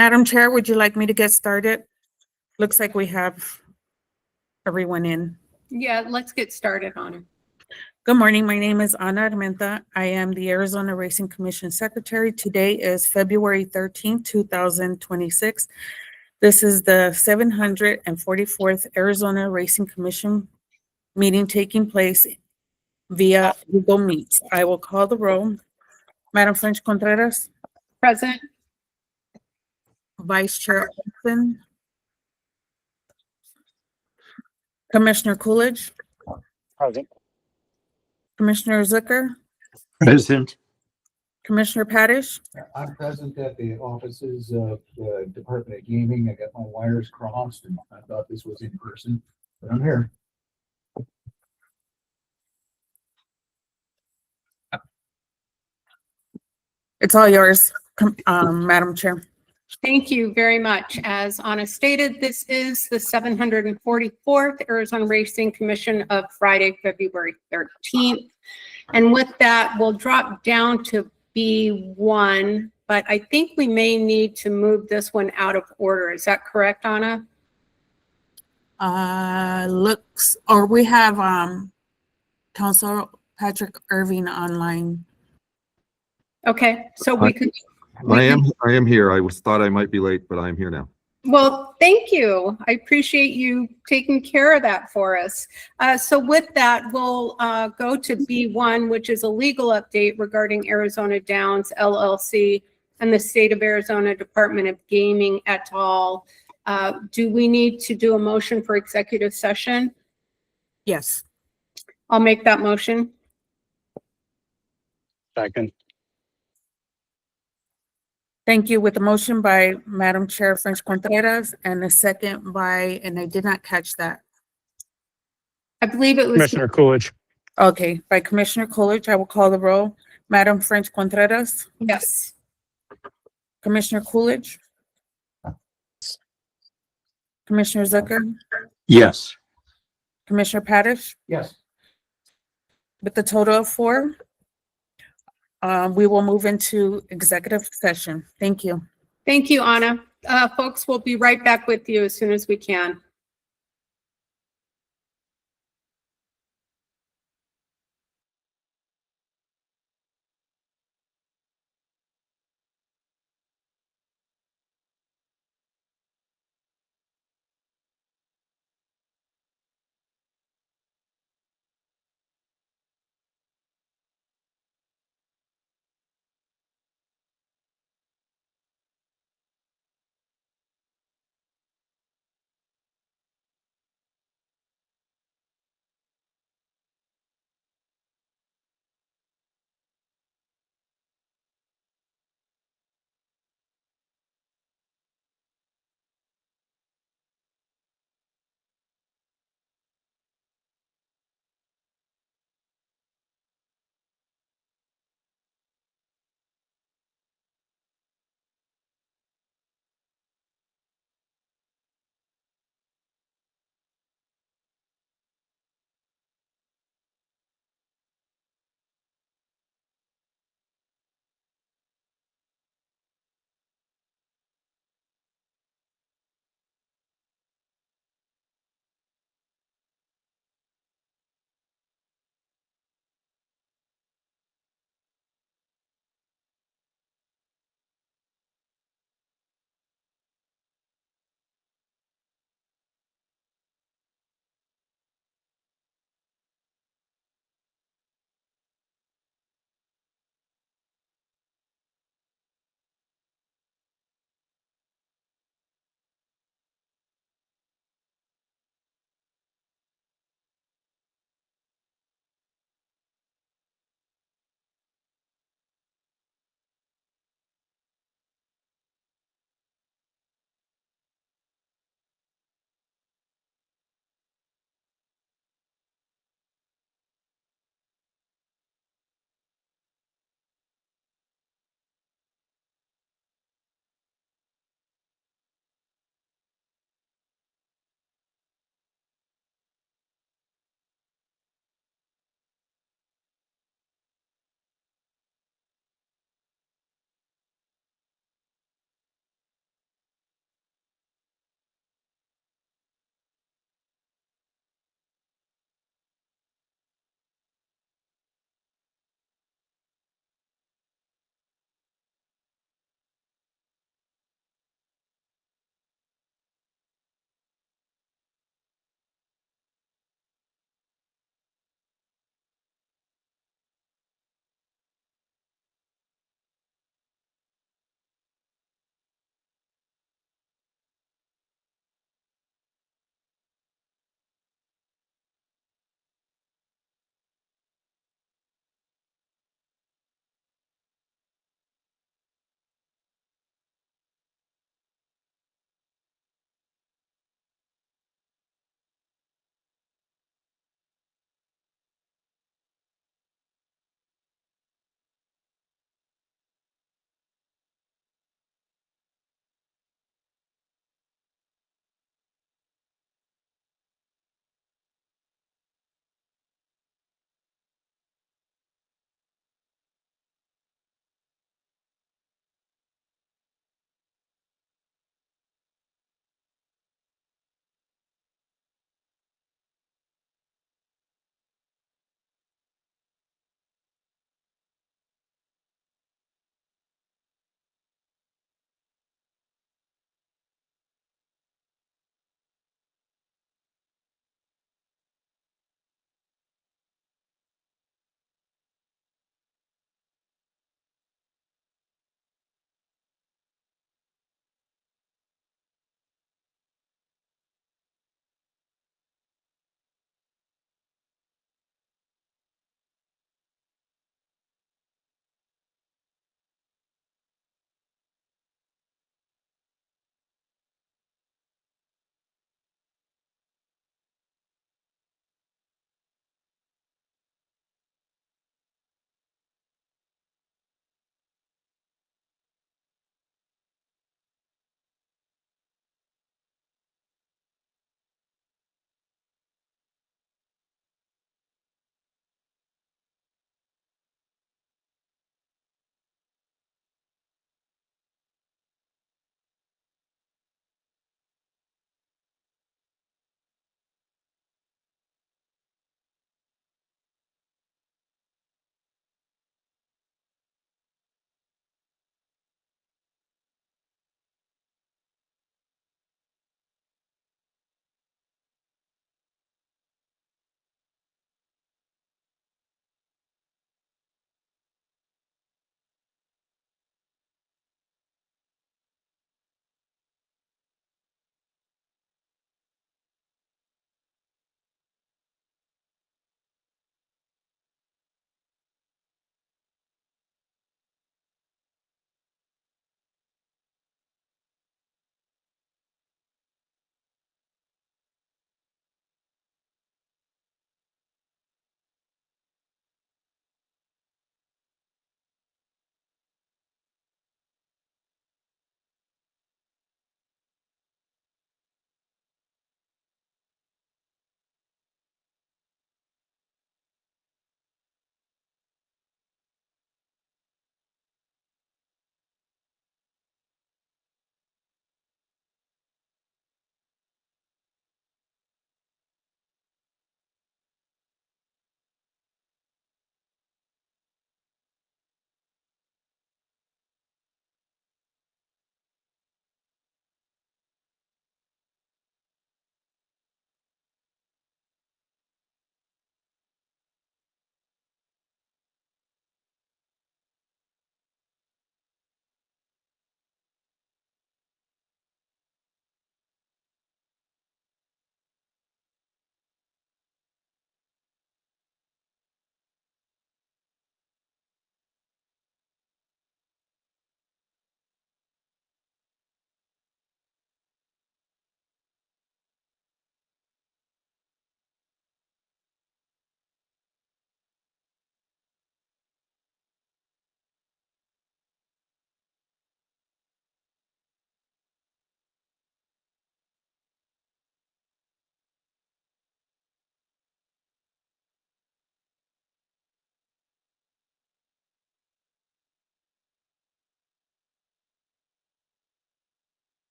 Madam Chair, would you like me to get started? Looks like we have everyone in. Yeah, let's get started on it. Good morning. My name is Ana Armenta. I am the Arizona Racing Commission Secretary. Today is February 13th, 2026. This is the 744th Arizona Racing Commission meeting taking place via Google Meet. I will call the roll. Madam French Contreras, Present. Vice Chair Olson, Commissioner Coolidge, Present. Commissioner Zucker, Present. Commissioner Padish, I'm present at the offices of the Department of Gaming. I got my wires crossed and I thought this was in person, but I'm here. it's all yours, Madam Chair. Thank you very much. As Anna stated, this is the 744th Arizona Racing Commission of Friday, February 13th. And with that, we'll drop down to B1, but I think we may need to move this one out of order. Is that correct, Anna? We have Councilor Patrick Irving online. Okay, so we could. I am here. Thought I might be late, but I am here now. Well, thank you. I appreciate you taking care of that for us. So with that, we'll go to B1, which is a legal update regarding Arizona Downs LLC and the State of Arizona Department of Gaming et al. Do we need to do a motion for executive session? Yes. I'll make that motion. Second. Thank you. With the motion by Madam Chair French Contreras and a second by, and I did not catch that. I believe it was. Commissioner Coolidge. Okay, by Commissioner Coolidge, I will call the roll. Madam French Contreras, Yes. Commissioner Coolidge, Commissioner Zucker, Yes. Commissioner Padish, Yes. with the total of 4. We will move into executive session. Thank you. Thank you, Anna. Folks, we'll be right back with you as soon as we can.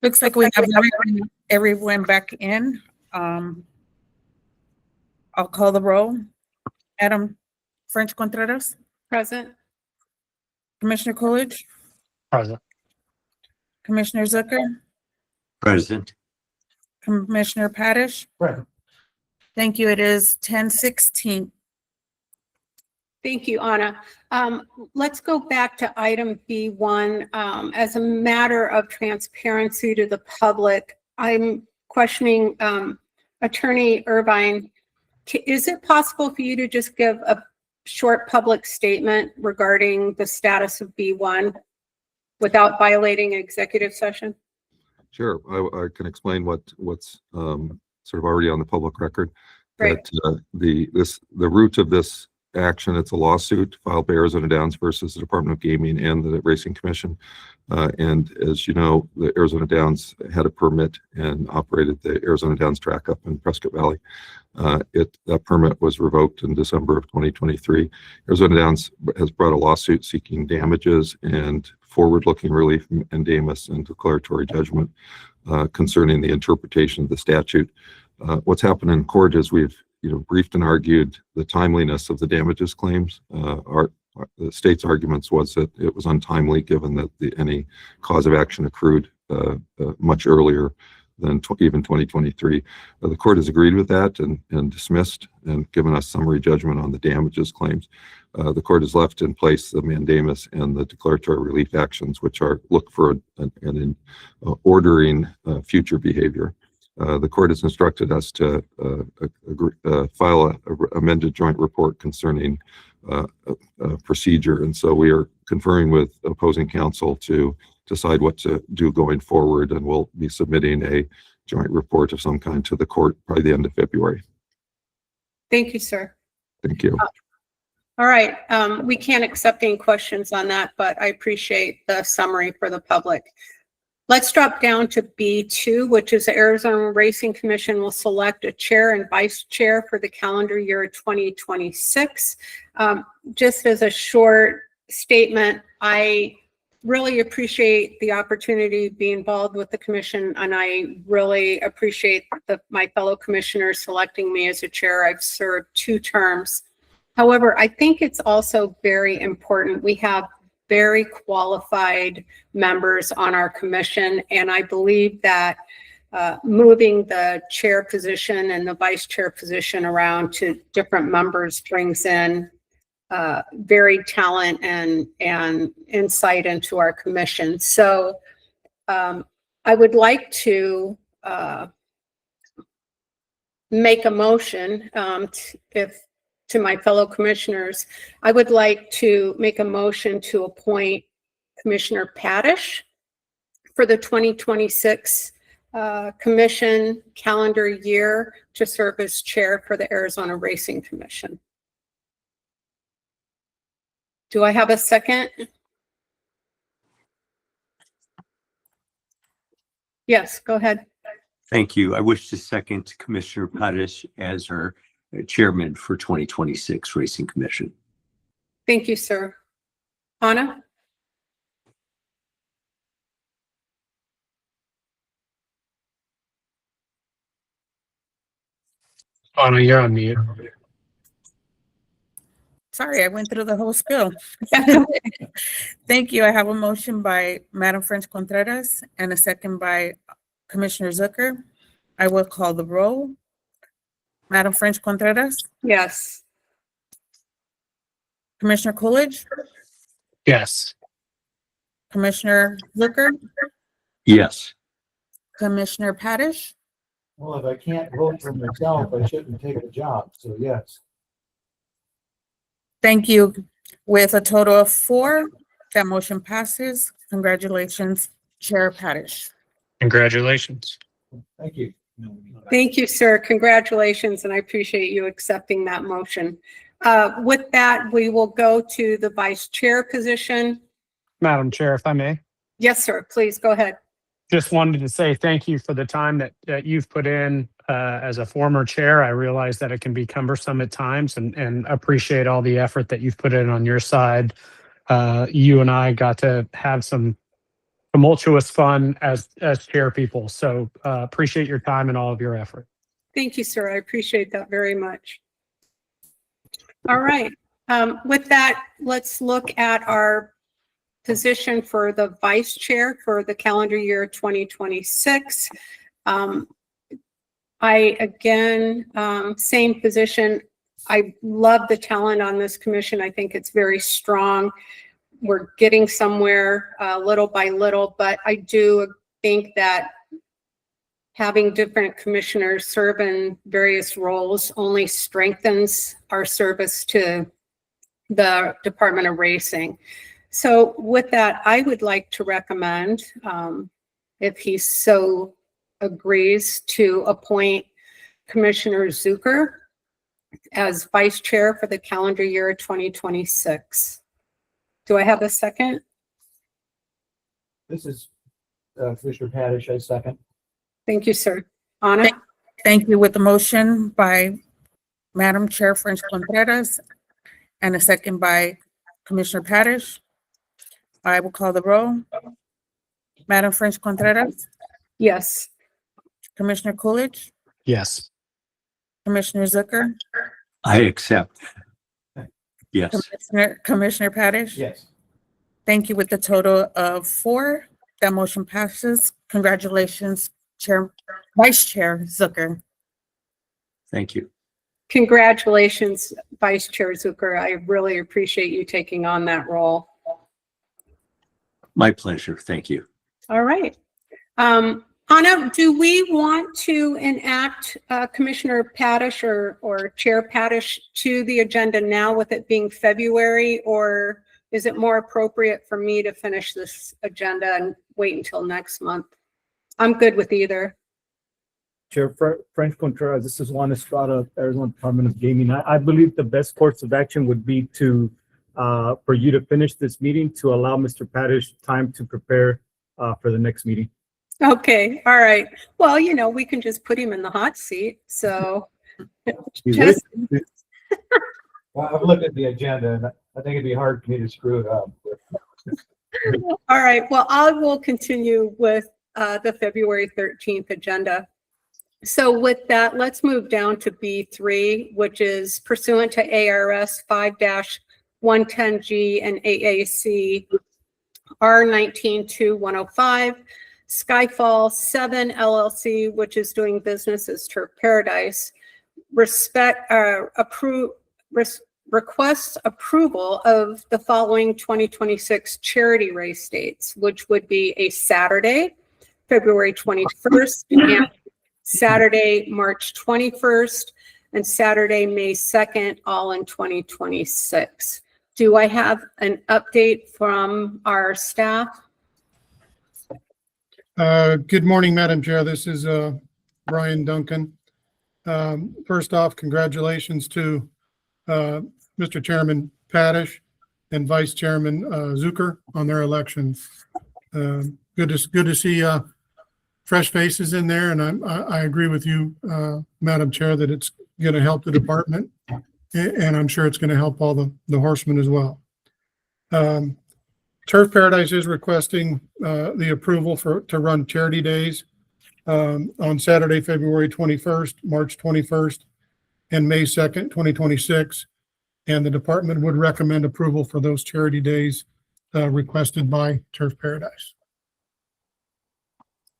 Looks like we have everyone back in. I'll call the roll. Madam French Contreras, Present. Commissioner Coolidge, Present. Commissioner Zucker, Present. Commissioner Padish. Present. Thank you. It is 10:16. Thank you, Anna. Let's go back to item B1. As a matter of transparency to the public, I'm questioning Attorney Irvine. Is it possible for you to just give a short public statement regarding the status of B1 without violating executive session? Sure, I can explain what's sort of already on the public record. Great. That the root of this action, it's a lawsuit filed by Arizona Downs versus the Department of Gaming and the Racing Commission. And as you know, the Arizona Downs had a permit and operated the Arizona Downs track up in Prescott Valley. That permit was revoked in December of 2023. Arizona Downs has brought a lawsuit seeking damages and forward-looking relief from mandamus and declaratory judgment concerning the interpretation of the statute. What's happened in court is we've briefed and argued the timeliness of the damages claims. The state's arguments was that it was untimely given that any cause of action accrued much earlier than even 2023. The court has agreed with that and dismissed and given us summary judgment on the damages claims. The court has left in place the mandamus and the declaratory relief actions, which are look for an ordering future behavior. The court has instructed us to file an amended joint report concerning procedure. And so we are conferring with opposing counsel to decide what to do going forward. And we'll be submitting a joint report of some kind to the court by the end of February. Thank you, sir. Thank you. All right. We can't accept any questions on that, but I appreciate the summary for the public. Let's drop down to B2, which is the Arizona Racing Commission will select a chair and vice chair for the calendar year 2026. Just as a short statement, I really appreciate the opportunity to be involved with the commission, and I really appreciate my fellow commissioners selecting me as a chair. I've served 2 terms. However, I think it's also very important. We have very qualified members on our commission, and I believe that moving the chair position and the vice chair position around to different members brings in very talent and insight into our commission. So I would like to make a motion to my fellow commissioners. I would like to make a motion to appoint Commissioner Padish for the 2026 commission calendar year to serve as chair for the Arizona Racing Commission. Do I have a second? Yes, go ahead. Thank you. I wish to second Commissioner Padish as our chairman for 2026 Racing Commission. Thank you, sir. Anna? Anna, you're on mute. Sorry, I went through the whole spiel. Thank you. I have a motion by Madam French Contreras and a second by Commissioner Zucker. I will call the roll. Madam French Contreras, Yes. Commissioner Coolidge, Yes. Commissioner Zucker, Yes. Commissioner Padish. Well, if I can't vote for myself, I shouldn't take the job. So yes. Thank you. With a total of 4, that motion passes. Congratulations, Chair Padish. Congratulations. Thank you. Thank you, sir. Congratulations, and I appreciate you accepting that motion. With that, we will go to the vice chair position. Madam Chair, if I may, Yes, sir. Please go ahead. just wanted to say thank you for the time that you've put in as a former chair. I realize that it can be cumbersome at times and appreciate all the effort that you've put in on your side. You and I got to have some tumultuous fun as chair people. So appreciate your time and all of your effort. Thank you, sir. I appreciate that very much. All right. With that, let's look at our position for the vice chair for the calendar year 2026. Same position. I love the talent on this commission. I think it's very strong. We're getting somewhere little by little, but I do think that having different commissioners serve in various roles only strengthens our service to the Department of Racing. So with that, I would like to recommend, if he so agrees, to appoint Commissioner Zucker as vice chair for the calendar year 2026. Do I have a second? This is Commissioner Padish, I second. Thank you, sir. Anna? Thank you. With the motion by Madam Chair French Contreras and a second by Commissioner Padish, I will call the roll. Madam French Contreras, Yes. Commissioner Coolidge, Yes. Commissioner Zucker, I accept. Yes. Commissioner Padish. Yes. Thank you. With the total of 4, that motion passes. Congratulations, Vice Chair Zucker. Thank you. Congratulations, Vice Chair Zucker. I really appreciate you taking on that role. My pleasure. Thank you. All right. Anna, do we want to enact Commissioner Padish or Chair Padish to the agenda now with it being February, or is it more appropriate for me to finish this agenda and wait until next month? I'm good with either. Chair French Contreras, this is Juan Estrada, Arizona Department of Gaming. I believe the best course of action would be to for you to finish this meeting to allow Mr. Padish time to prepare for the next meeting. Okay, all right. Well, you know, we can just put him in the hot seat, so. You Just- Well, I've looked at the agenda and I think it'd be hard for me to screw it up. All right, well, I will continue with the February 13th agenda. So with that, let's move down to B3, which is pursuant to ARS 5-110G and AAC R19-2105, Skyfall 7 LLC, which is doing business as Turf Paradise, requests approval of the following 2026 charity race dates, which would be a Saturday, February 21st, and Saturday, March 21st, and Saturday, May 2nd, all in 2026. Do I have an update from our staff? Good morning, Madam Chair. This is Brian Duncan. First off, congratulations to Mr. Chairman Padish and Vice Chairman Zucker on their elections. Good to see fresh faces in there, and I agree with you, Madam Chair, that it's going to help the department, and I'm sure it's going to help all the horsemen as well. Turf Paradise is requesting the approval to run charity days on Saturday, February 21st, March 21st, and May 2nd, 2026. And the department would recommend approval for those charity days requested by Turf Paradise.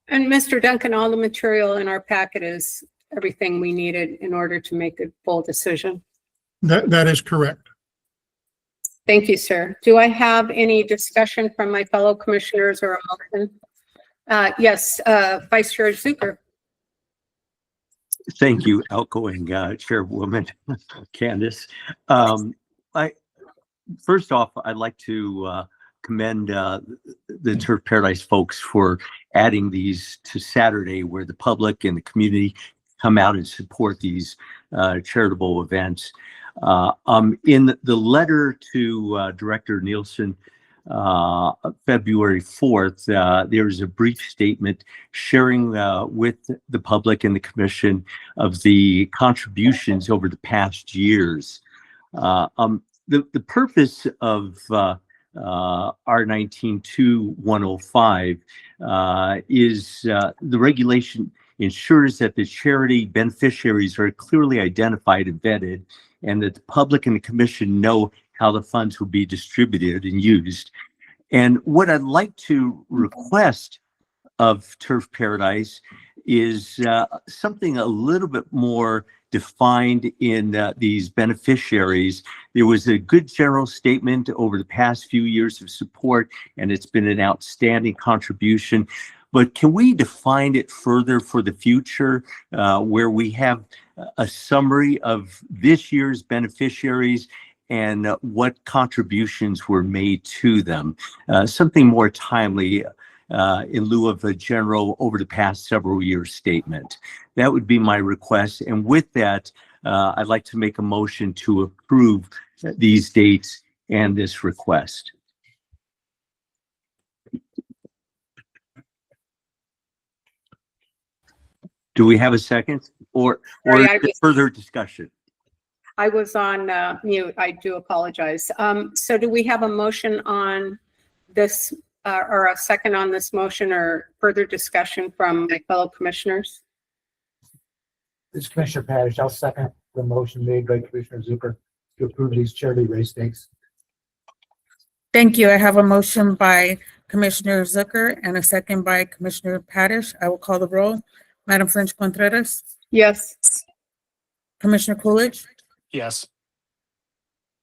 And Mr. Duncan, all the material in our packet is everything we needed in order to make a full decision. That is correct. Thank you, sir. Do I have any discussion from my fellow commissioners or a motion? Yes, Vice Chair Zucker. Thank you, outgoing Chairwoman Candace. First off, I'd like to commend the Turf Paradise folks for adding these to Saturday, where the public and the community come out and support these charitable events. In the letter to Director Nielsen, February 4th, there's a brief statement sharing with the public and the commission of the contributions over the past years. The purpose of R19-2105, is the regulation ensures that the charity beneficiaries are clearly identified and vetted, and that the public and the commission know how the funds will be distributed and used. And what I'd like to request of Turf Paradise is something a little bit more defined in these beneficiaries. There was a good general statement over the past few years of support, and it's been an outstanding contribution. But can we define it further for the future, where we have a summary of this year's beneficiaries and what contributions were made to them? Something more timely in lieu of a general over the past several years statement. That would be my request. And with that, I'd like to make a motion to approve these dates and this request. Do we have a second or Sorry, is I there was- further discussion? I was on mute. I do apologize. So do we have a motion on this or a second on this motion or further discussion from my fellow commissioners? This is Commissioner Padish. I'll second the motion made by Commissioner Zucker to approve these charity race dates. Thank you. I have a motion by Commissioner Zucker and a second by Commissioner Padish. I will call the roll. Madam French Contreras, Yes. Commissioner Coolidge, Yes.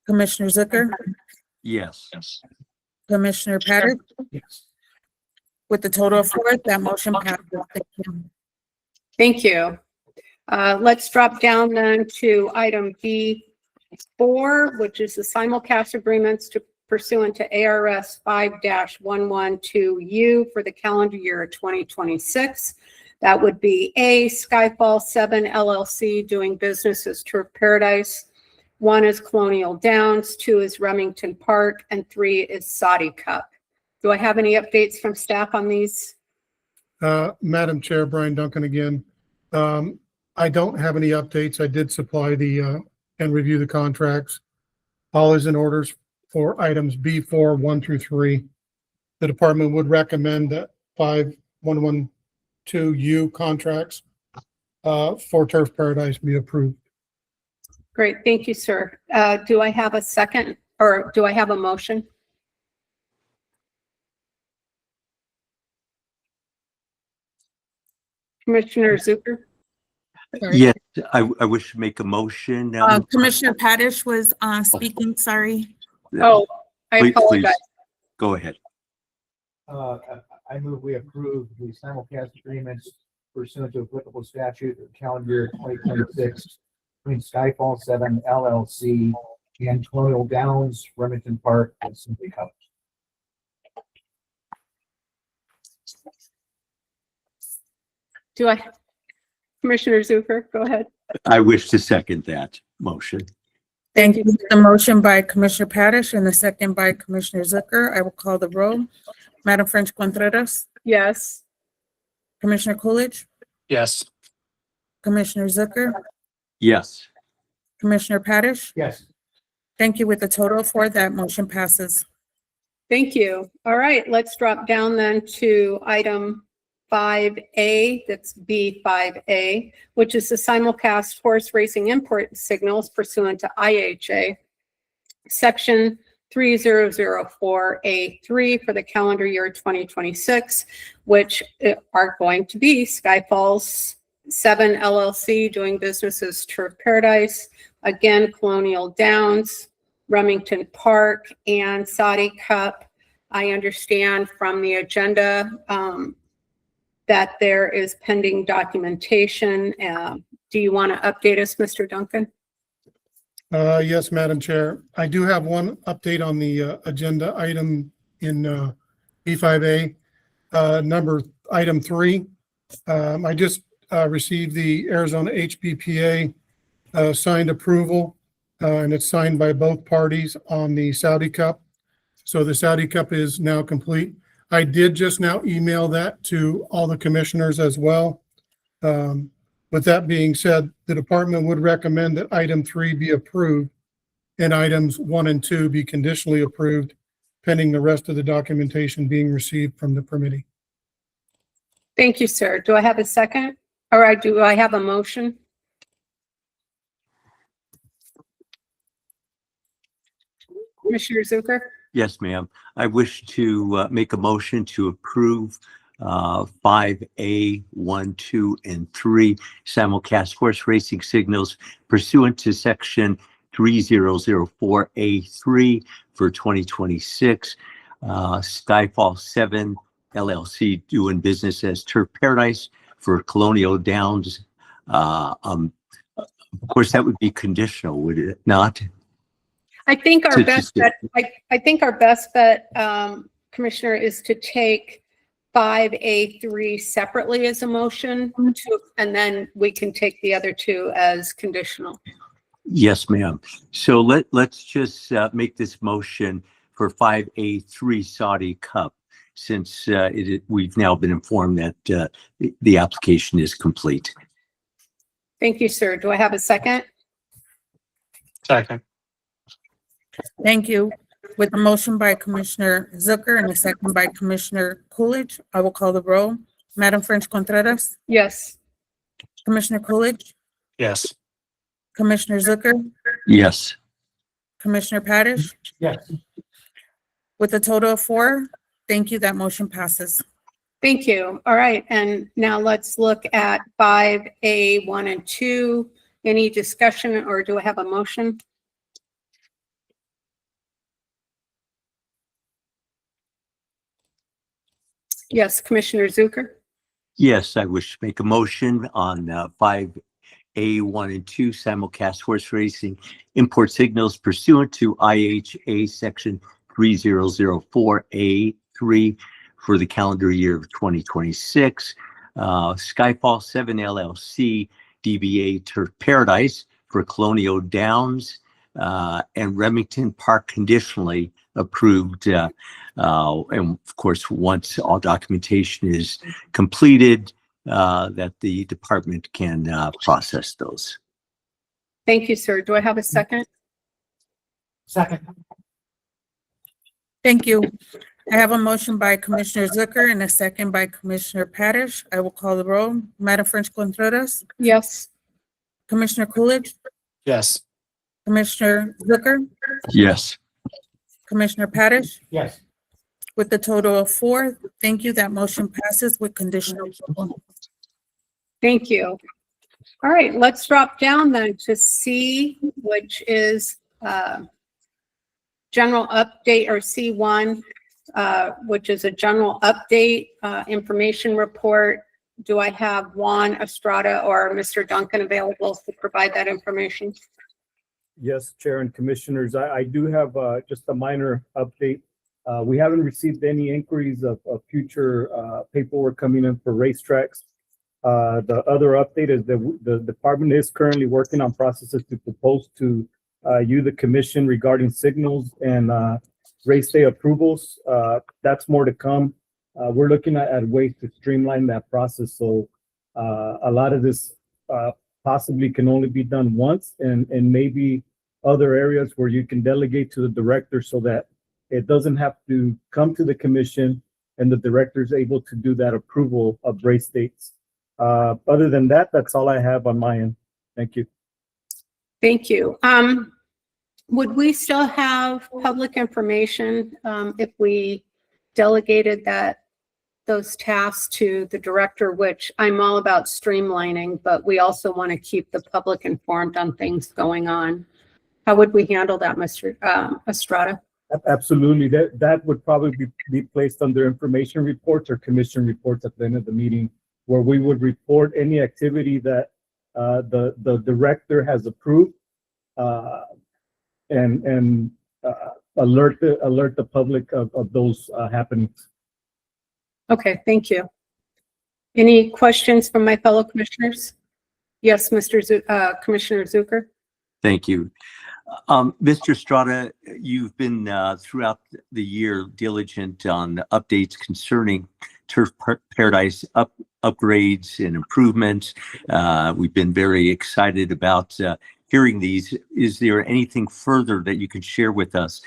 Commissioner Zucker, Yes. Commissioner Padish. Yes. With the total of 4, that motion passes. Thank you. Thank you. Let's drop down then to item B4, which is the simulcast agreements to pursuant to ARS 5-112U for the calendar year 2026. That would be A, Skyfall 7 LLC doing business as Turf Paradise. 1 is Colonial Downs, 2 is Remington Park, and 3 is Saudi Cup. Do I have any updates from staff on these? Madam Chair, Brian Duncan again. I don't have any updates. I did supply the and review the contracts. All is in orders for items B4, 1 through 3. The department would recommend that 5112U contracts for Turf Paradise be approved. Great, thank you, sir. Do I have a second, or do I have a motion? Commissioner Zucker? Sorry. Yes, I wish to make a motion. Commissioner Padish was speaking, sorry. Oh, I Please, apologize. go ahead. I move we approve the simulcast agreements pursuant to applicable statute of calendar year 2026 between Skyfall 7 LLC and Colonial Downs, Remington Park, and Simply Cup. Do I, Commissioner Zucker, go ahead. I wish to second that motion. Thank you. The motion by Commissioner Padish and the second by Commissioner Zucker. I will call the roll. Madam French Contreras, Yes. Commissioner Coolidge, Yes. Commissioner Zucker, Yes. Commissioner Padish. Yes. Thank you. With a total of 4, that motion passes. Thank you. All right, let's drop down then to item 5A, that's B5A, which is the simulcast horse racing import signals pursuant to IHA, section 3004A3 for the calendar year 2026, which are going to be Skyfalls 7 LLC doing business as Turf Paradise, again, Colonial Downs, Remington Park, and Saudi Cup. I understand from the agenda that there is pending documentation. Do you want to update us, Mr. Duncan? Yes, Madam Chair. I do have one update on the agenda item in B5A, item 3. I just received the Arizona HBPA signed approval, and it's signed by both parties on the Saudi Cup. So the Saudi Cup is now complete. I did just now email that to all the commissioners as well. With that being said, the department would recommend that item 3 be approved and items 1 and 2 be conditionally approved pending the rest of the documentation being received from the permittee. Thank you, sir. Do I have a second? Or do I have a motion? Commissioner Zucker? Yes, ma'am. I wish to make a motion to approve 5A, 1, 2, and 3 simulcast horse racing signals pursuant to section 3004A3 for 2026. Skyfall 7 LLC doing business as Turf Paradise for Colonial Downs. Of course, that would be conditional, would it not? I think our To- best to- bet, I think our best bet, Commissioner, is to take 5A3 separately as a motion and then we can take the other two as conditional. Yes, ma'am. So let's just make this motion for 5A3 Saudi Cup, since we've now been informed that the application is complete. Thank you, sir. Do I have a second? Second. Thank you. With a motion by Commissioner Zucker and a second by Commissioner Coolidge, I will call the roll. Madam French Contreras, Yes. Commissioner Coolidge, Yes. Commissioner Zucker, Yes. Commissioner Parrish. Yes. With a total of 4, thank you. That motion passes. Thank you. All right. And now let's look at 5A, 1 and 2. Any discussion or do I have a motion? Yes, Commissioner Zucker. Yes, I wish to make a motion on 5A, 1 and 2 simulcast horse racing import signals pursuant to IHA section 3004A3 for the calendar year of 2026. Skyfall 7 LLC, DBA Turf Paradise for Colonial Downs and Remington Park conditionally approved. And of course, once all documentation is completed, that the department can process those. Thank you, sir. Do I have a second? Second. Thank you. I have a motion by Commissioner Zucker and a second by Commissioner Parrish. I will call the roll. Madam French Contreras, Yes. Commissioner Coolidge, Yes. Commissioner Zucker, Yes. Commissioner Parrish. Yes. With a total of 4, thank you. That motion passes with conditional approval. Thank you. All right, let's drop down then to C, which is general update, or C1, which is a general update information report. Do I have Juan Estrada or Mr. Duncan available to provide that information? Yes, Chair and Commissioners, I do have just a minor update. We haven't received any inquiries of future paperwork coming in for racetracks. The other update is that the department is currently working on processes to propose to you, the commission, regarding signals and race day approvals. That's more to come. We're looking at ways to streamline that process. So a lot of this possibly can only be done once, and maybe other areas where you can delegate to the director so that it doesn't have to come to the commission and the director is able to do that approval of race dates. Other than that, that's all I have on my end. Thank you. Thank you. Would we still have public information if we delegated those tasks to the director, which I'm all about streamlining, but we also want to keep the public informed on things going on? How would we handle that, Mr. Estrada? Absolutely. That would probably be placed under information reports or commission reports at the end of the meeting, where we would report any activity that the director has approved and alert the public of those happenings. Okay, thank you. Any questions from my fellow commissioners? Yes, Commissioner Zucker. Thank you. Mr. Estrada, you've been throughout the year diligent on updates concerning Turf Paradise upgrades and improvements. We've been very excited about hearing these. Is there anything further that you can share with us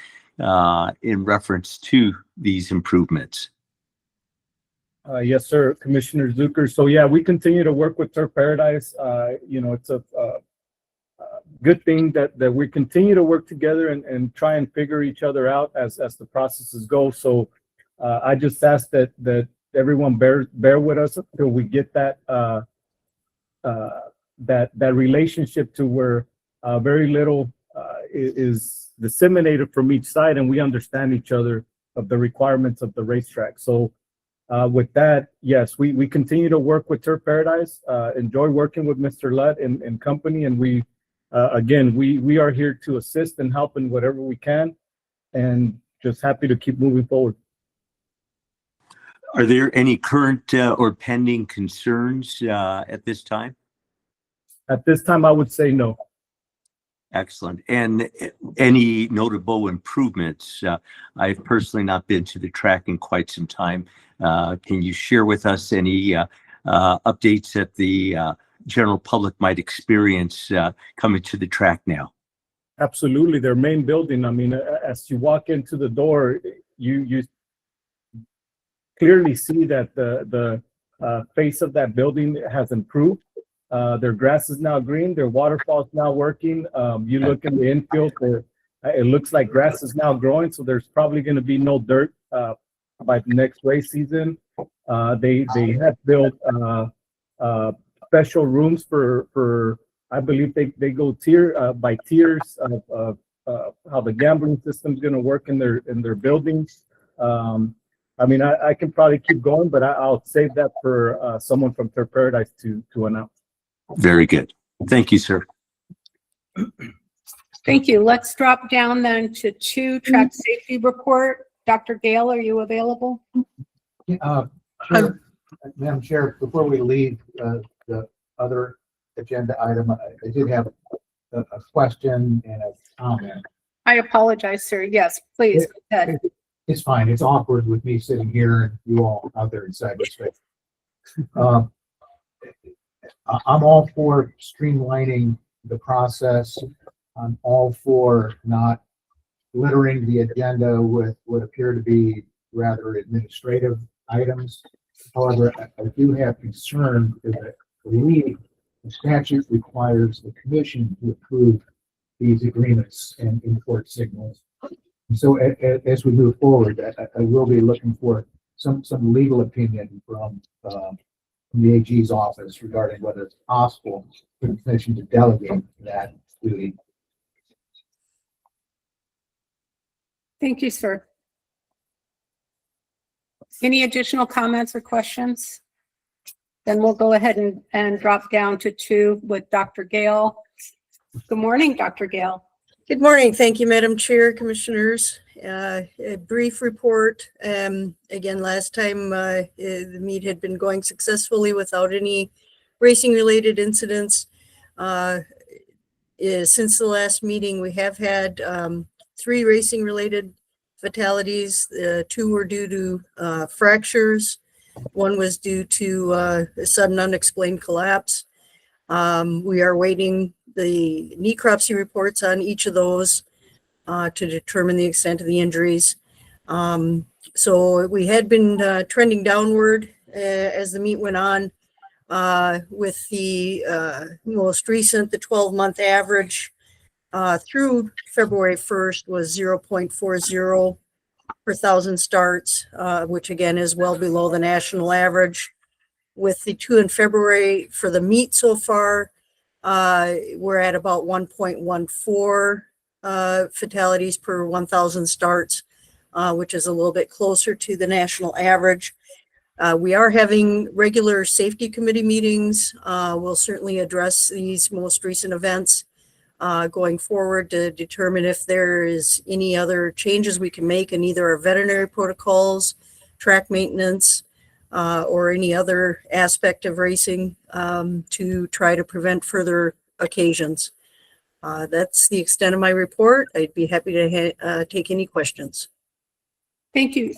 in reference to these improvements? Yes, sir, Commissioner Zucker. So yeah, we continue to work with Turf Paradise. It's a good thing that we continue to work together and try and figure each other out as the processes go. So I just ask that everyone bear with us until we get that relationship to where very little is disseminated from each side, and we understand each other of the requirements of the racetrack. So with that, yes, we continue to work with Turf Paradise, enjoy working with Mr. Lutt and company, and we are here to assist and help in whatever we can, and just happy to keep moving forward. Are there any current or pending concerns at this time? At this time, I would say no. Excellent. And any notable improvements? I've personally not been to the track in quite some time. Can you share with us any updates that the general public might experience coming to the track now? Absolutely. Their main building, I mean, as you walk into the door, you clearly see that the face of that building has improved. Their grass is now green. Their waterfall is now working. You look in the infield, it looks like grass is now growing. So there's probably going to be no dirt by the next race season. They have built special rooms for I believe they go tier by tiers of how the gambling system is going to work in their buildings. I mean, I can probably keep going, but I'll save that for someone from Turf Paradise to announce. Very good. Thank you, sir. Thank you. Let's drop down then to 2, track safety report. Dr. Gale, are you available? Sure. Madam Chair, before we leave the other agenda item, I did have a question and a comment. I apologize, sir. Yes, please. Go ahead. It's fine. It's awkward with me sitting here and you all out there in cyberspace. I'm all for streamlining the process. I'm all for not littering the agenda with what appear to be rather administrative items. However, I do have concern that the statute requires the commission to approve these agreements and import signals. And so as we move forward, I will be looking for some legal opinion from the AG's office regarding whether it's possible for the commission to delegate that duty. Thank you, sir. Any additional comments or questions? Then we'll go ahead and drop down to 2 with Dr. Gale. Good morning, Dr. Gale. Good morning. Thank you, Madam Chair, Commissioners. A brief report. Again, last time the meet had been going successfully without any racing-related incidents. Since the last meeting, we have had 3 racing-related fatalities. 2 were due to fractures. 1 was due to a sudden unexplained collapse. We are waiting the necropsy reports on each of those to determine the extent of the injuries. So we had been trending downward as the meet went on with the most recent, the 12-month average through February 1st was 0.40 per thousand starts, which again is well below the national average. With the 2 in February for the meet so far, we're at about 1.14 fatalities per 1,000 starts, which is a little bit closer to the national average. We are having regular safety committee meetings. We'll certainly address these most recent events going forward to determine if there is any other changes we can make in either our veterinary protocols, track maintenance, or any other aspect of racing to try to prevent further occasions. That's the extent of my report. I'd be happy to take any questions. Thank you.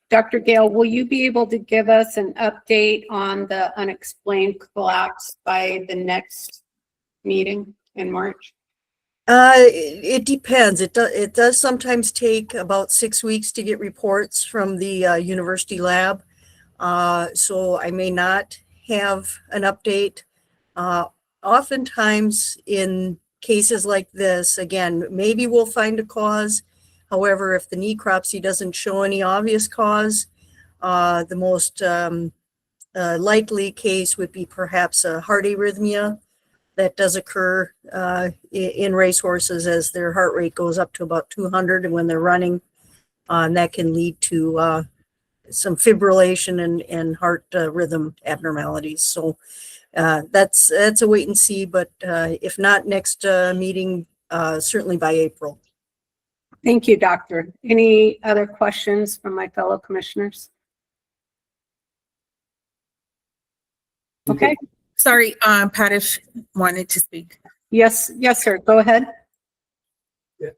Dr. Gale, will you be able to give us an update on the unexplained collapse by the next meeting in March? It depends. It does sometimes take about 6 weeks to get reports from the university lab. So I may not have an update. Oftentimes in cases like this, again, maybe we'll find a cause. However, if the necropsy doesn't show any obvious cause, the most likely case would be perhaps a heart arrhythmia that does occur in racehorses as their heart rate goes up to about 200 and when they're running. And that can lead to some fibrillation and heart rhythm abnormalities. So that's a wait and see, but if not next meeting, certainly by April. Thank you, Doctor. Any other questions from my fellow commissioners? Okay. Sorry, Padish wanted to speak. Yes, sir. Go ahead.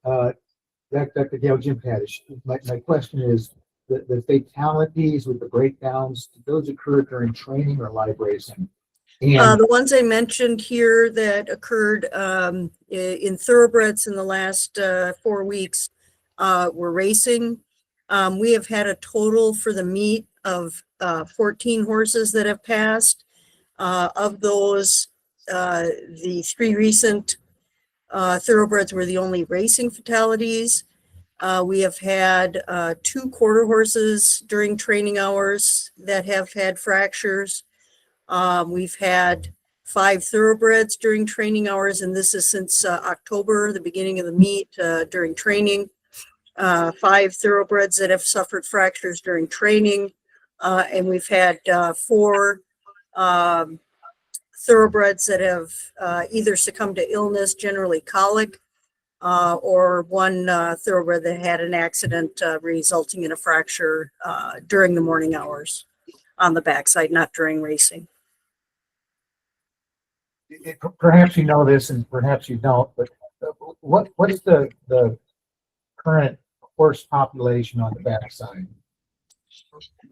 Dr. Gail, Jim Padish. My question is, the fatalities with the breakdowns, did those occur during training or live racing? And The ones I mentioned here that occurred in thoroughbreds in the last 4 weeks were racing. We have had a total for the meet of 14 horses that have passed. Of those, the 3 recent thoroughbreds were the only racing fatalities. We have had 2 quarter horses during training hours that have had fractures. We've had 5 thoroughbreds during training hours, and this is since October, the beginning of the meet, during training. 5 thoroughbreds that have suffered fractures during training. And we've had 4 thoroughbreds that have either succumbed to illness, generally colic, or 1 thoroughbred that had an accident resulting in a fracture during the morning hours on the backside, not during racing. perhaps you know this and perhaps you don't, but what is the current horse population on the backside?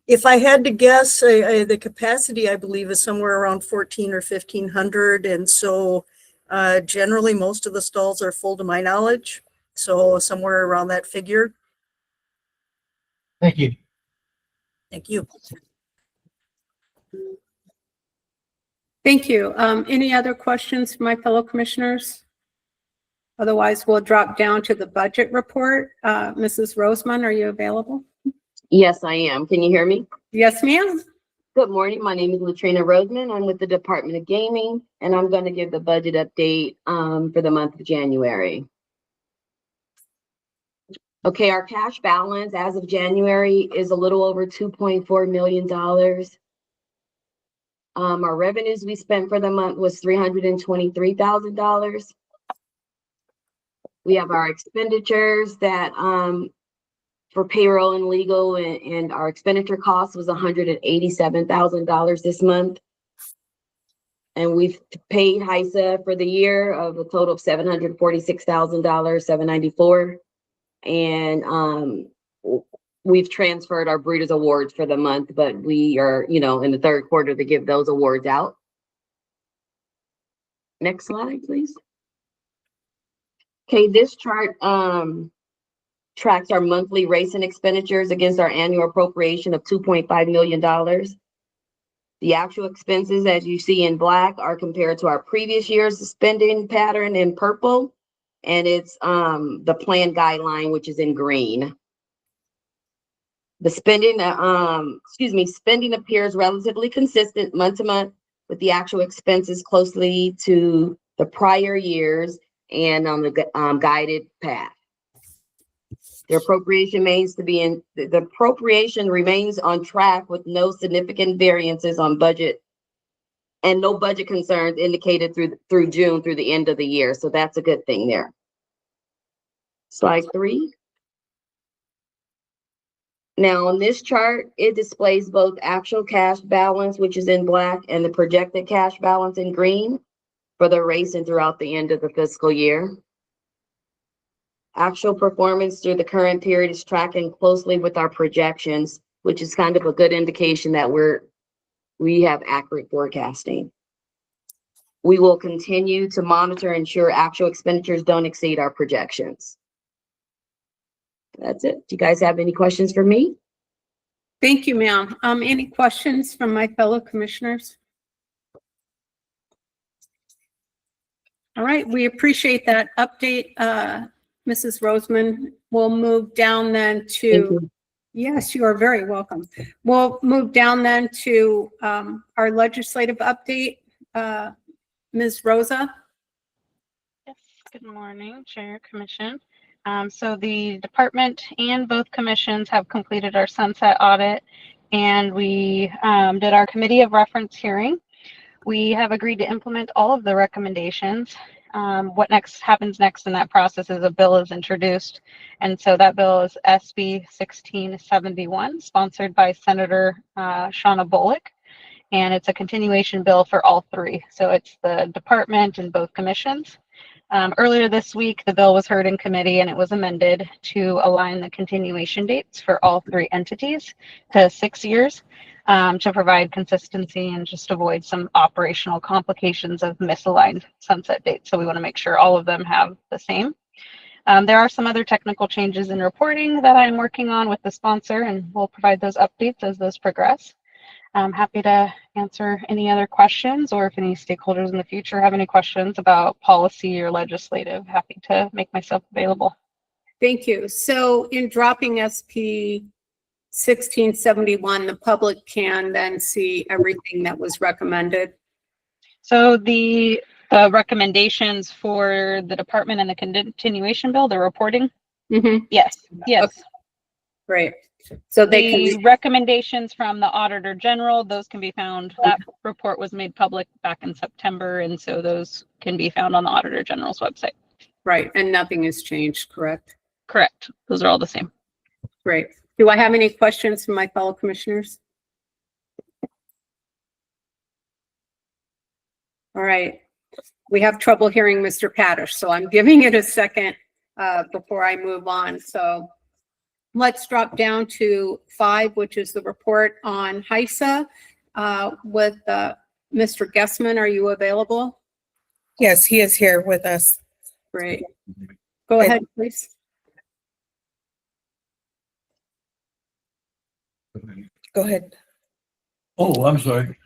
If I had to guess, the capacity, I believe, is somewhere around 14 or 1,500. And so generally, most of the stalls are full to my knowledge. So somewhere around that figure. Thank you. Thank you. Thank you. Any other questions from my fellow commissioners? Otherwise, we'll drop down to the budget report. Mrs. Roseman, are you available? Yes, I am. Can you hear me? Yes, ma'am. Good morning. My name is Latrina Roseman. I'm with the Department of Gaming, and I'm going to give the budget update for the month of January. Okay, our cash balance as of January is a little over $2.4 million. Our revenues we spent for the month was $323,000. We have our expenditures that for payroll and legal and our expenditure cost was $187,000 this month. And we've paid HISA for the year of a total of $746,794. And we've transferred our Breeders' Awards for the month, but we are, in the third quarter to give those awards out. Next slide, please. Okay, this chart tracks our monthly racing expenditures against our annual appropriation of $2.5 million. The actual expenses, as you see in black, are compared to our previous year's spending pattern in purple, and it's the plan guideline, which is in green. The spending, spending appears relatively consistent month to month with the actual expenses closely to the prior years and on the guided path. The appropriation remains on track with no significant variances on budget and no budget concerns indicated through June through the end of the year. So that's a good thing there. Slide 3. Now on this chart, it displays both actual cash balance, which is in black, and the projected cash balance in green for the racing throughout the end of the fiscal year. Actual performance through the current period is tracking closely with our projections, which is kind of a good indication that we have accurate forecasting. We will continue to monitor and ensure actual expenditures don't exceed our projections. That's it. Do you guys have any questions for me? Thank you, ma'am. Any questions from my fellow commissioners? All right, we appreciate that update, Mrs. Roseman. We'll move down then Thank to, you. yes, you are very welcome. We'll move down then to our legislative update. Ms. Rosa? Yes, good morning, Chair, Commission. So the department and both commissions have completed our sunset audit, and we did our committee of reference hearing. We have agreed to implement all of the recommendations. What happens next in that process is a bill is introduced. And so that bill is SB 1671, sponsored by Senator Shauna Bullock. And it's a continuation bill for all three. So it's the department and both commissions. Earlier this week, the bill was heard in committee and it was amended to align the continuation dates for all three entities to 6 years. To provide consistency and just avoid some operational complications of misaligned sunset dates. So we want to make sure all of them have the same. There are some other technical changes in reporting that I'm working on with the sponsor, and we'll provide those updates as those progress. I'm happy to answer any other questions, or if any stakeholders in the future have any questions about policy or legislative, happy to make myself available. Thank you. So in dropping SP 1671, the public can then see everything that was recommended. So the recommendations for the department and the continuation bill, the reporting, yes. Okay. Great. So they The can, recommendations from the Auditor General, those can be found. That report was made public back in September, and so those can be found on the Auditor General's website. right, and nothing has changed, correct? Correct. Those are all the same. Great. Do I have any questions from my fellow commissioners? All right. We have trouble hearing Mr. Padish, so I'm giving it a second before I move on. So let's drop down to 5, which is the report on HISA with Mr. Gessman. Are you available? Yes, he is here with us. Great. Go ahead, please. Go ahead. Oh, I'm sorry.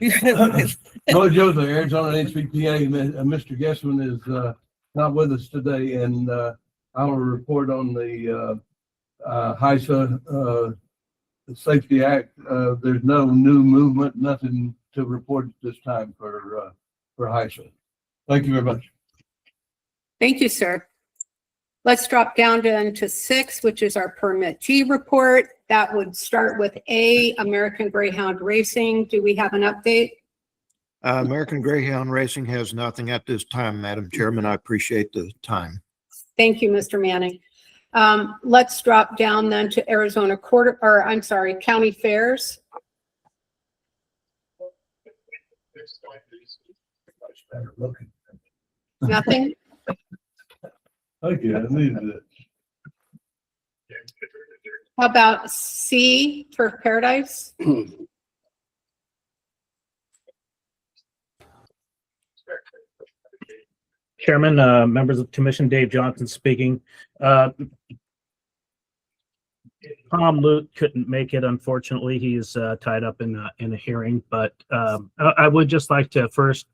Roy Joseph, Arizona HVPA. Mr. Gessman is not with us today, and I will report on the HISA Safety Act. There's no new movement, nothing to report at this time for HISA. Thank you very much. Thank you, sir. Let's drop down to 6, which is our permittee report. That would start with A, American Greyhound Racing. Do we have an update? American Greyhound Racing has nothing at this time, Madam Chairman. I appreciate the time. Thank you, Mr. Manning. Let's drop down then to Arizona County Fairs. Nothing? Okay, I needed it. How about C for Paradise? Chairman, members of the commission, Dave Johnson speaking. Tom Luke couldn't make it, unfortunately. He's tied up in a hearing, but I would just like to first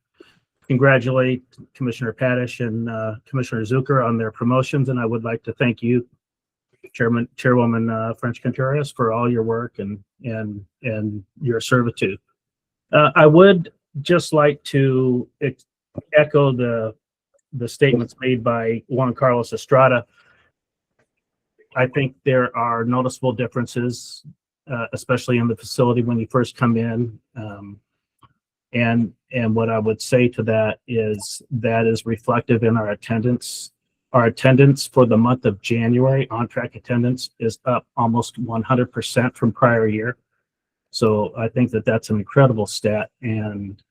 congratulate Commissioner Padish and Commissioner Zucker on their promotions, and I would like to thank you, Chairwoman French Contreras, for all your work and your servitude. I would just like to echo the statements made by Juan Carlos Estrada. I think there are noticeable differences, especially in the facility when you first come in. And what I would say to that is reflective in our attendance. Our attendance for the month of January, on-track attendance, is up almost 100% from prior year. So I think that that's an incredible stat and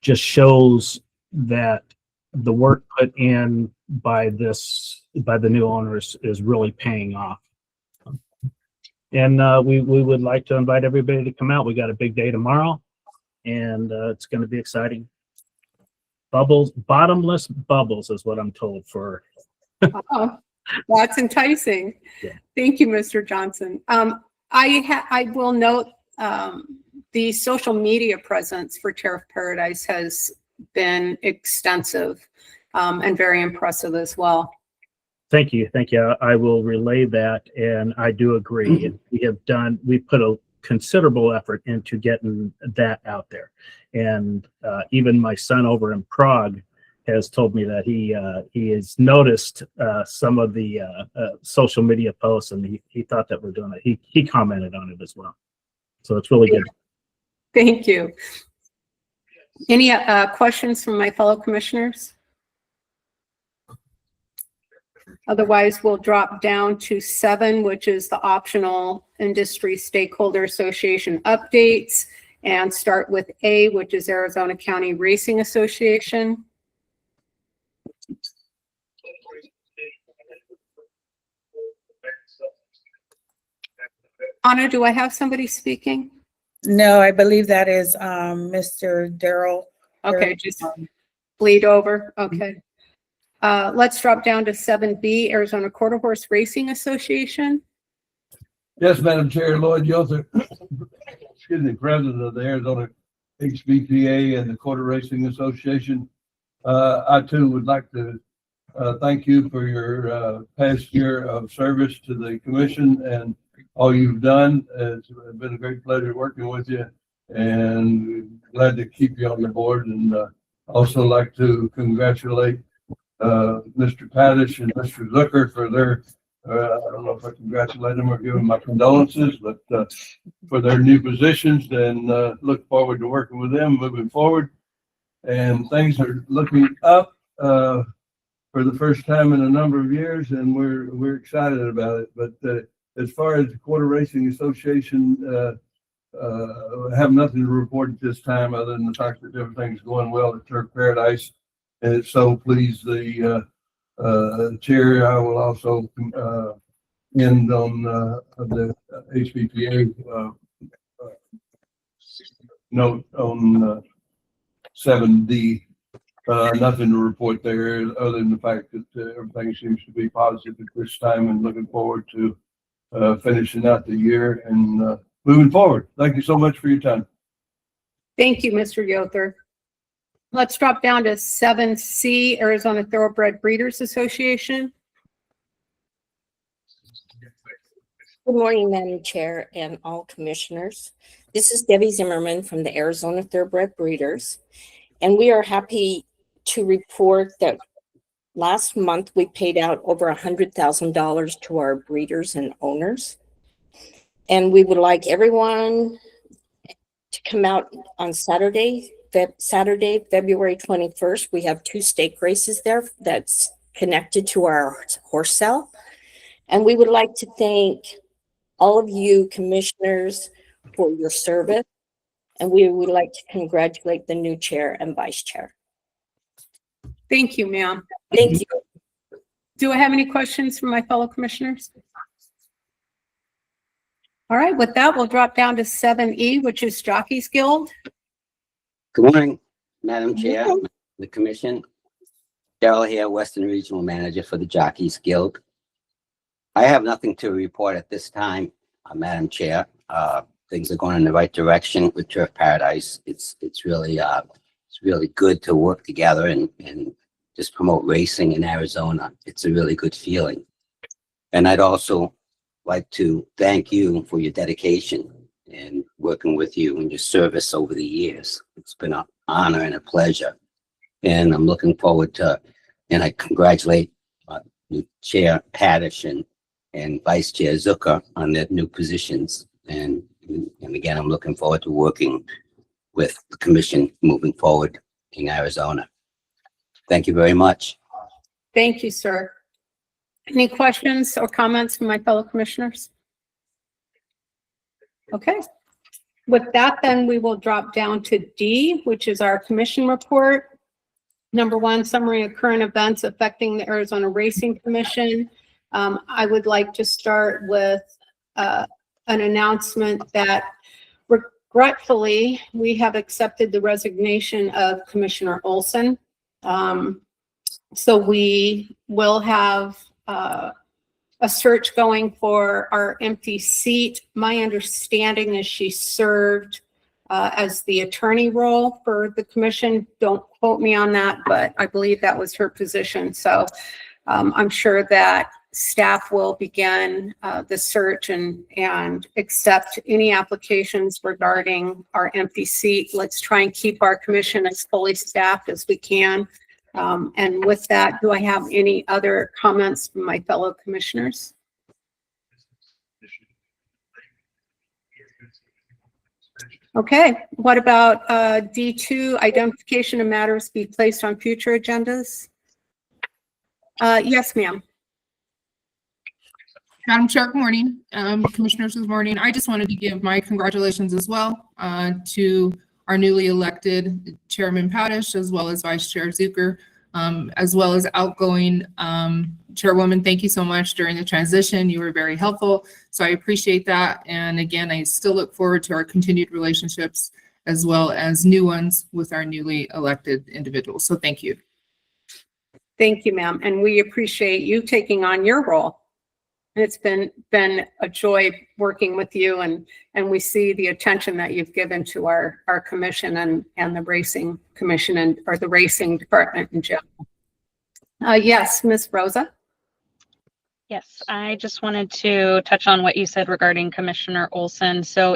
just shows that the work put in by the new owners is really paying off. And we would like to invite everybody to come out. We got a big day tomorrow, and it's going to be exciting. bubbles, bottomless bubbles is what I'm told for. Oh, that's enticing. Yeah. Thank you, Mr. Johnson. I will note, the social media presence for Chair of Paradise has been extensive, and very impressive as well. Thank you. Thank you. I will relay that. And I do agree. We put a considerable effort into getting that out there. And even my son over in Prague has told me that he has noticed some of the social media posts, and he thought that we're doing it. He commented on it as well. So it's really good. Thank you. Any questions from my fellow commissioners? Otherwise, we'll drop down to 7, which is the optional industry stakeholder association updates, and start with A, which is Arizona County Racing Association. Anna, do I have somebody speaking? No, I believe that is Mr. Daryl. Okay, just bleed over. Okay. Let's drop down to 7B, Arizona Quarter Horse Racing Association. Yes, Madam Chair, Lloyd Yother, excuse me, President of the Arizona HBPA and the Quarter Racing Association. I too would like to thank you for your past year of service to the commission and all you've done. It's been a great pleasure working with you, and glad to keep you on the board. And also like to congratulate Mr. Padish and Mr. Zucker for their, I don't know if I congratulate them or give them my condolences, but for their new positions, and look forward to working with them moving forward. And things are looking up for the first time in a number of years, and we're excited about it. But as far as the Quarter Racing Association, I have nothing to report at this time other than the fact that everything's going well at Turf Paradise. And it so pleased the chair. I will also end on the HBPA note on 7D. Nothing to report there other than the fact that everything seems to be positive at this time, and looking forward to finishing out the year and moving forward. Thank you so much for your time. Thank you, Mr. Yother. Let's drop down to 7C, Arizona Thoroughbred Breeders Association. Good morning, Madam Chair and all commissioners. This is Debbie Zimmerman from the Arizona Thoroughbred Breeders, and we are happy to report that last month we paid out over $100,000 to our breeders and owners. And we would like everyone to come out on Saturday, February 21st. We have 2 stake races there that's connected to our horse sale. And we would like to thank all of you commissioners for your service. And we would like to congratulate the new chair and vice chair. Thank you, ma'am. Thank you. Do I have any questions from my fellow commissioners? All right, with that, we'll drop down to 7E, which is Jockeys Guild. Good morning, Madam Chair, the Commission. Daryl here, Western Regional Manager for the Jockeys Guild. I have nothing to report at this time, Madam Chair. Things are going in the right direction with Turf Paradise. It's really good to work together and just promote racing in Arizona. It's a really good feeling. And I'd also like to thank you for your dedication and working with you and your service over the years. It's been an honor and a pleasure. And I'm looking forward to, and I congratulate Chair Padish and Vice Chair Zucker on their new positions. And again, I'm looking forward to working with the commission moving forward in Arizona. Thank you very much. Thank you, sir. Any questions or comments from my fellow commissioners? Okay. With that, then we will drop down to D, which is our commission report. Number 1, summary of current events affecting the Arizona Racing Commission. I would like to start with an announcement that regretfully, we have accepted the resignation of Commissioner Olson. So we will have a search going for our empty seat. My understanding is she served as the attorney role for the commission. Don't quote me on that, but I believe that was her position. So I'm sure that staff will begin the search and accept any applications regarding our empty seat. Let's try and keep our commission as fully staffed as we can. And with that, do I have any other comments from my fellow commissioners? Okay, what about D2, identification of matters be placed on future agendas? Yes, ma'am. Madam Chair, good morning. Commissioners, good morning. I just wanted to give my congratulations as well to our newly elected Chairman Padish, as well as Vice Chair Zucker, as well as outgoing Chairwoman. Thank you so much during the transition. You were very helpful, so I appreciate that. And again, I still look forward to our continued relationships as well as new ones with our newly elected individuals. So thank you. Thank you, ma'am. And we appreciate you taking on your role. It's been a joy working with you, and we see the attention that you've given to our commission and the racing commission or the racing department in general. Yes, Ms. Rosa. Yes, I just wanted to touch on what you said regarding Commissioner Olson. So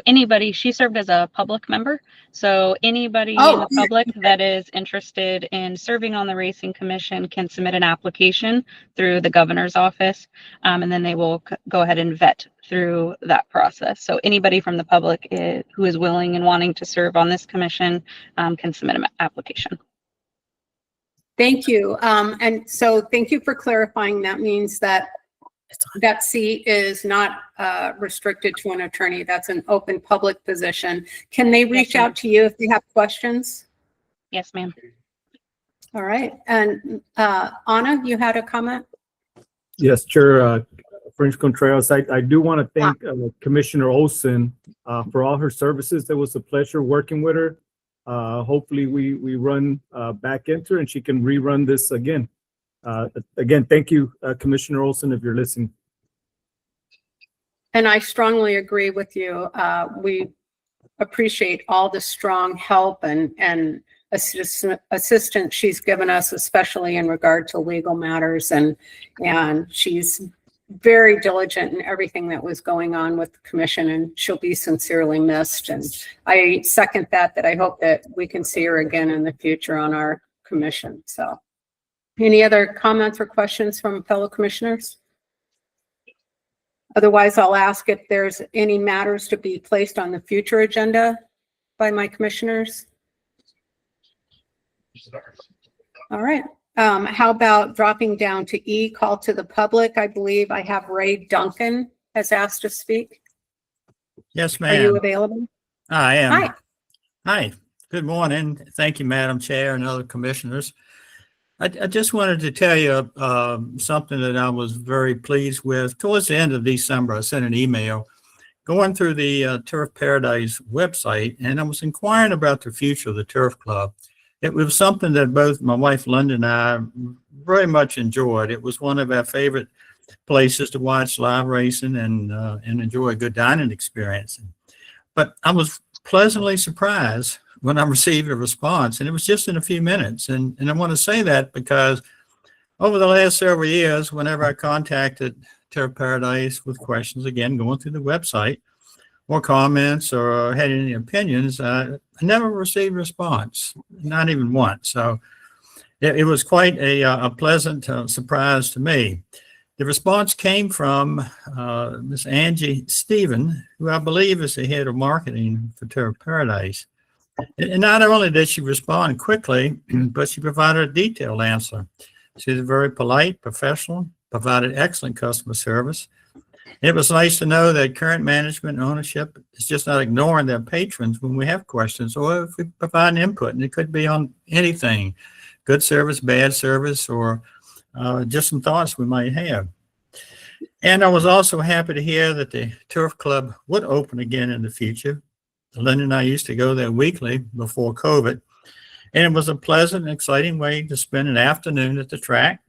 she served as a public member. So anybody in the public that is interested in serving on the Racing Commission can submit an application through the governor's office, and then they will go ahead and vet through that process. So anybody from the public who is willing and wanting to serve on this commission can submit an application. Thank you. And so thank you for clarifying. That means that that seat is not restricted to an attorney. That's an open public position. Can they reach out to you if they have questions? Yes, ma'am. All right. And Anna, you had a comment? Yes, Chair French Contreras. I do want to thank Commissioner Olson for all her services. It was a pleasure working with her. Hopefully we run back into her and she can rerun this again. Again, thank you, Commissioner Olson, if you're listening. And I strongly agree with you. We appreciate all the strong help and assistance she's given us, especially in regard to legal matters. And she's very diligent in everything that was going on with the commission, and she'll be sincerely missed. And I second that I hope that we can see her again in the future on our commission. So any other comments or questions from fellow commissioners? Otherwise, I'll ask if there's any matters to be placed on the future agenda by my commissioners. All right. How about dropping down to E, call to the public? I believe I have Ray Duncan has asked to speak. Yes, Are ma'am. you available? I am. Hi. Hi. Good morning. Thank you, Madam Chair and other commissioners. I just wanted to tell you something that I was very pleased with. Towards the end of December, I sent an email going through the Turf Paradise website, and I was inquiring about the future of the Turf Club. It was something that both my wife Linda and I very much enjoyed. It was one of our favorite places to watch live racing and enjoy a good dining experience. But I was pleasantly surprised when I received a response, and it was just in a few minutes. And I want to say that because over the last several years, whenever I contacted Turf Paradise with questions, again, going through the website, or comments or had any opinions, I never received a response, not even once. So it was quite a pleasant surprise to me. The response came from Miss Angie Stephen, who I believe is the head of marketing for Turf Paradise. And not only did she respond quickly, but she provided a detailed answer. She was very polite, professional, provided excellent customer service. It was nice to know that current management and ownership is just not ignoring their patrons when we have questions or if we provide an input, and it could be on anything, good service, bad service, or just some thoughts we might have. And I was also happy to hear that the Turf Club would open again in the future. Linda and I used to go there weekly before COVID. And it was a pleasant and exciting way to spend an afternoon at the track.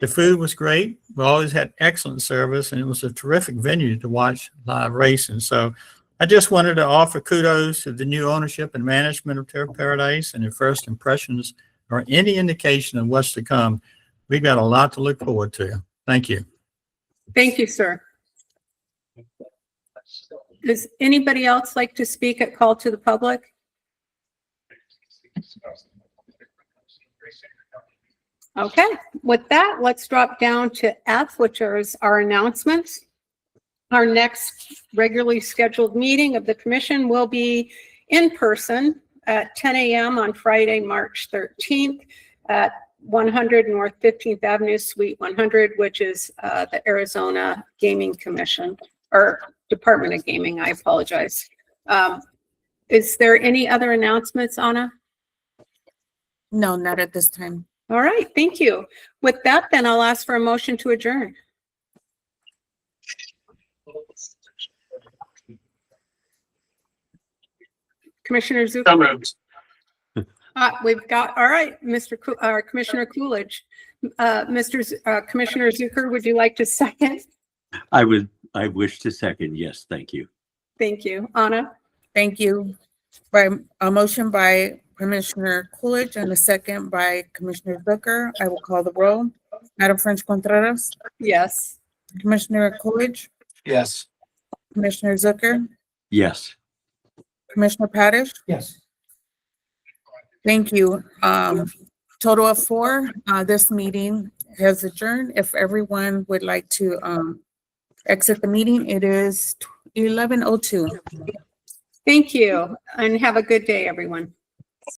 The food was great. We always had excellent service, and it was a terrific venue to watch live racing. So I just wanted to offer kudos to the new ownership and management of Turf Paradise, and their first impressions or any indication of what's to come. We've got a lot to look forward to. Thank you. Thank you, sir. Does anybody else like to speak at call to the public? Okay, with that, let's drop down to F, which is our announcements. Our next regularly scheduled meeting of the commission will be in person at 10 a.m. on Friday, March 13th at 100 North 15th Avenue, Suite 100, which is the Arizona Gaming Commission, or Department of Gaming, I apologize. Is there any other announcements, Anna? No, not at this time. All right, thank you. With that, then I'll ask for a motion to adjourn. Commissioner Zucker. We've got, all right, Commissioner Coolidge. Commissioner Zucker, would you like to second? I wish to second. Yes, thank you. Thank you. Anna? Thank you. By a motion by Commissioner Coolidge and a second by Commissioner Zucker, I will call the roll. Madam French Contreras, Yes. Commissioner Coolidge, Yes. Commissioner Zucker, Yes. Commissioner Padish. Yes. Thank you. Total of 4. This meeting has adjourned. If everyone would like to exit the meeting, it is 11:02. Thank you, and have a good day, everyone.